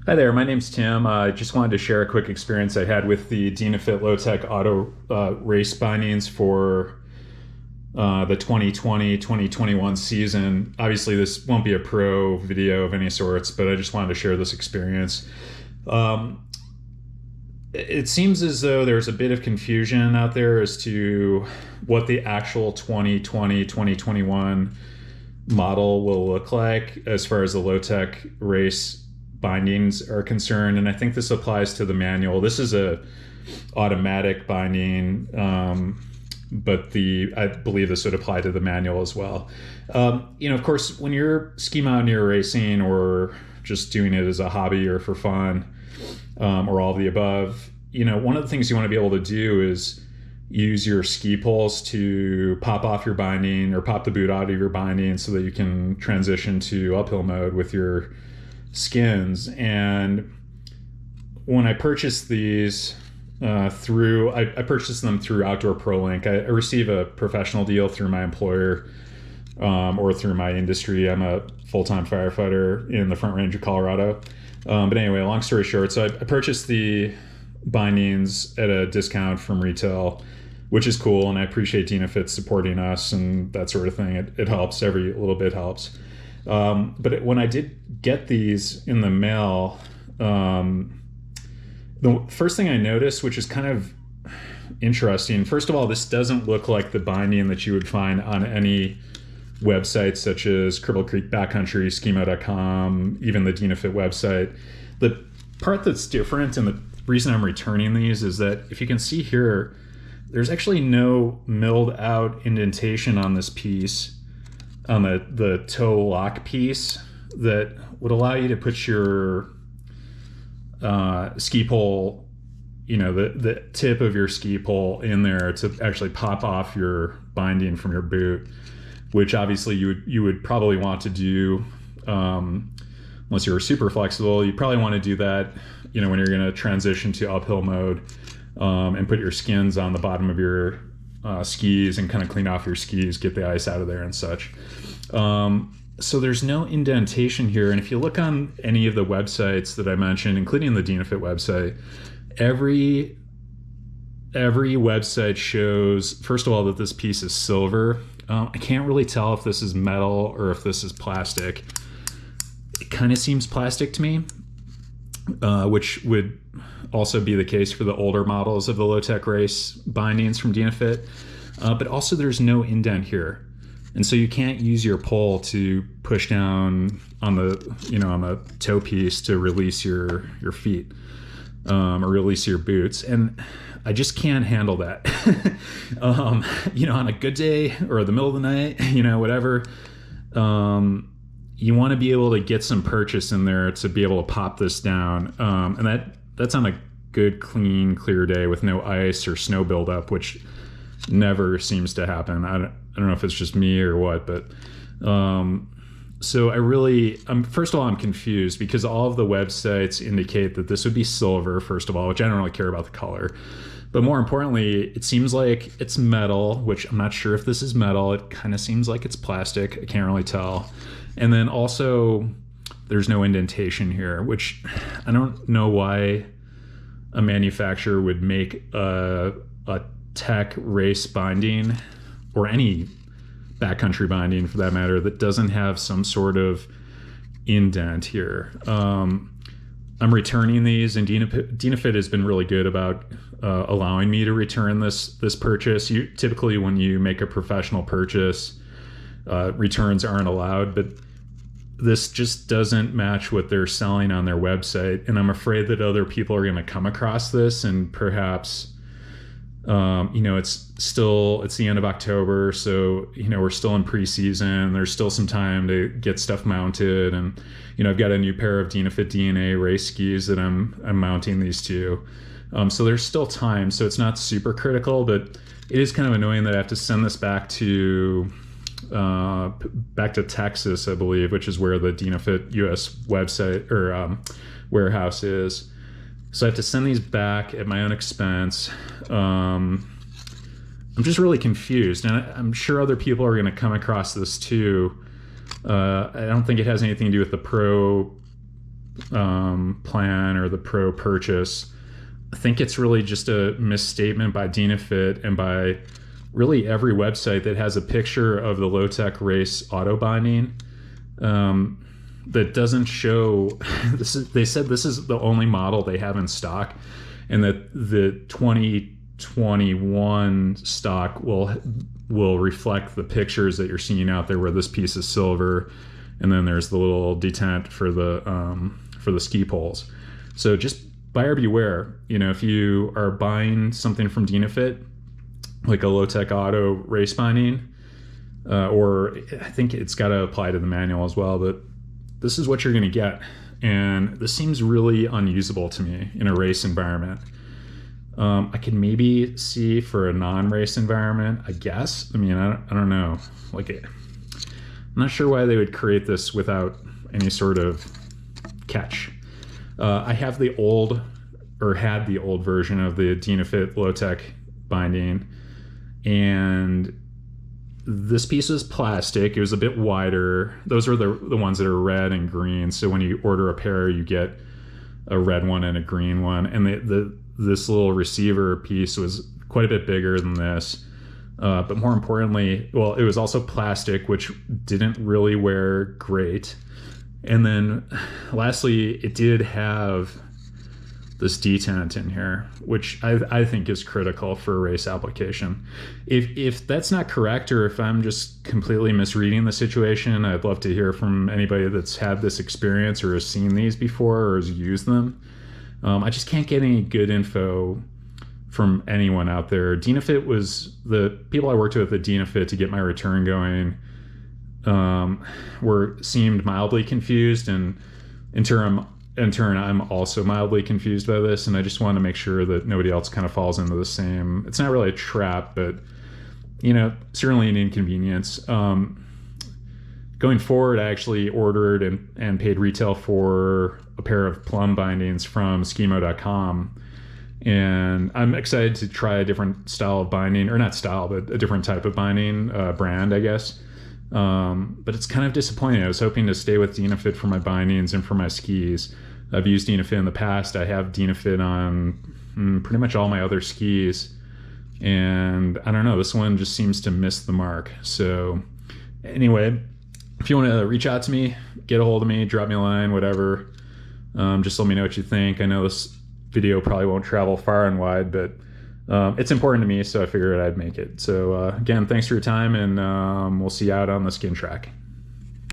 Hi there, my name's Tim. I just wanted to share a quick experience I had with the Dynafit Low Tech Auto Race bindings for the 2020-2021 season. Obviously, this won't be a pro video of any sorts, but I just wanted to share this experience. It seems as though there's a bit of confusion out there as to what the actual 2020-2021 model will look like as far as the Low Tech Race bindings are concerned, and I think this applies to the manual. This is a automatic binding, but I believe this would apply to the manual as well. Of course, when you're ski mountaineer racing or just doing it as a hobby or for fun, or all of the above, one of the things you want to be able to do is use your ski poles to pop off your binding or pop the boot out of your binding so that you can transition to uphill mode with your skins. And when I purchased these I purchased them through Outdoor Pro Link. I receive a professional deal through my employer, or through my industry. I'm a full-time firefighter in the Front Range of Colorado. But anyway, long story short, so I purchased the bindings at a discount from retail, which is cool, and I appreciate Dynafit supporting us and that sort of thing. It helps. Every little bit helps. But when I did get these in the mail, the first thing I noticed, which is kind of interesting, first of all, this doesn't look like the binding that you would find on any website such as Cripple Creek Backcountry, Schema.com, even the Dynafit website. The part that's different, and the reason I'm returning these, is that if you can see here, there's actually no milled out indentation on this piece, on the toe lock piece, that would allow you to put your ski pole, the tip of your ski pole in there to actually pop off your binding from your boot, which obviously you would probably want to do, unless you were super flexible. You probably want to do that, when you're going to transition to uphill mode, and put your skins on the bottom of your skis and kind of clean off your skis, get the ice out of there and such. So there's no indentation here. And if you look on any of the websites that I mentioned, including the Dynafit website, every website shows, first of all, that this piece is silver. I can't really tell if this is metal or if this is plastic. It kind of seems plastic to me, which would also be the case for the older models of the Low Tech Race bindings from Dynafit. But also there's no indent here. And so you can't use your pole to push down on the toe piece to release your feet, or release your boots. And I just can't handle that. On a good day or the middle of the night, whatever, you want to be able to get some purchase in there to be able to pop this down. And that's on a good, clean, clear day with no ice or snow buildup, which never seems to happen. I don't know if it's just me or what, but so first of all, I'm confused because all of the websites indicate that this would be silver, first of all, which I don't really care about the color. But more importantly, it seems like it's metal, which I'm not sure if this is metal. It kind of seems like it's plastic. I can't really tell. And then also, there's no indentation here, which I don't know why a manufacturer would make a tech race binding, or any backcountry binding for that matter, that doesn't have some sort of indent here. I'm returning these, and Dynafit has been really good about allowing me to return this purchase. Typically, when you make a professional purchase, returns aren't allowed, but this just doesn't match what they're selling on their website, and I'm afraid that other people are going to come across this and perhaps, it's the end of October, so we're still in preseason. There's still some time to get stuff mounted, and I've got a new pair of Dynafit DNA race skis that I'm mounting these to. So there's still time, so it's not super critical, but it is kind of annoying that I have to send this back to Texas, I believe, which is where the Dynafit US website or warehouse is. So I have to send these back at my own expense. I'm just really confused, and I'm sure other people are going to come across this too. I don't think it has anything to do with the pro plan or the pro purchase. I think it's really just a misstatement by Dynafit and by really every website that has a picture of the Low Tech Race auto binding that doesn't show. They said this is the only model they have in stock, and that the 2021 stock will reflect the pictures that you're seeing out there, where this piece is silver, and then there's the little detent for the ski poles. So just buyer beware. If you are buying something from Dynafit, like a Low Tech auto race binding, or I think it's got to apply to the manual as well, but this is what you're going to get. And this seems really unusable to me in a race environment. I can maybe see for a non-race environment, I guess. I mean, I don't know. I'm not sure why they would create this without any sort of catch. I have had the old version of the Dynafit Low Tech binding, and this piece is plastic. It was a bit wider. Those are the ones that are red and green. So when you order a pair, you get a red one and a green one. And this little receiver piece was quite a bit bigger than this. But more importantly, well, it was also plastic, which didn't really wear great. And then lastly, it did have this detent in here, which I think is critical for a race application. If that's not correct, or if I'm just completely misreading the situation, I'd love to hear from anybody that's had this experience or has seen these before or has used them. I just can't get any good info from anyone out there. Dynafit was the people I worked with at Dynafit to get my return going seemed mildly confused, and in turn I'm also mildly confused by this, and I just want to make sure that nobody else kind of falls into the same. It's not really a trap, but certainly an inconvenience. Going forward, I actually ordered and paid retail for a pair of plum bindings from skimo.com, and I'm excited to try a different style of binding, or not style, but a different type of binding brand, I guess. But it's kind of disappointing. I was hoping to stay with Dynafit for my bindings and for my skis. I've used Dynafit in the past. I have Dynafit on pretty much all my other skis, and I don't know, this one just seems to miss the mark. So anyway, if you want to reach out to me, get a hold of me, drop me a line, whatever, just let me know what you think. I know this video probably won't travel far and wide, but it's important to me, so I figured I'd make it. So again, thanks for your time, and we'll see you out on the skin track.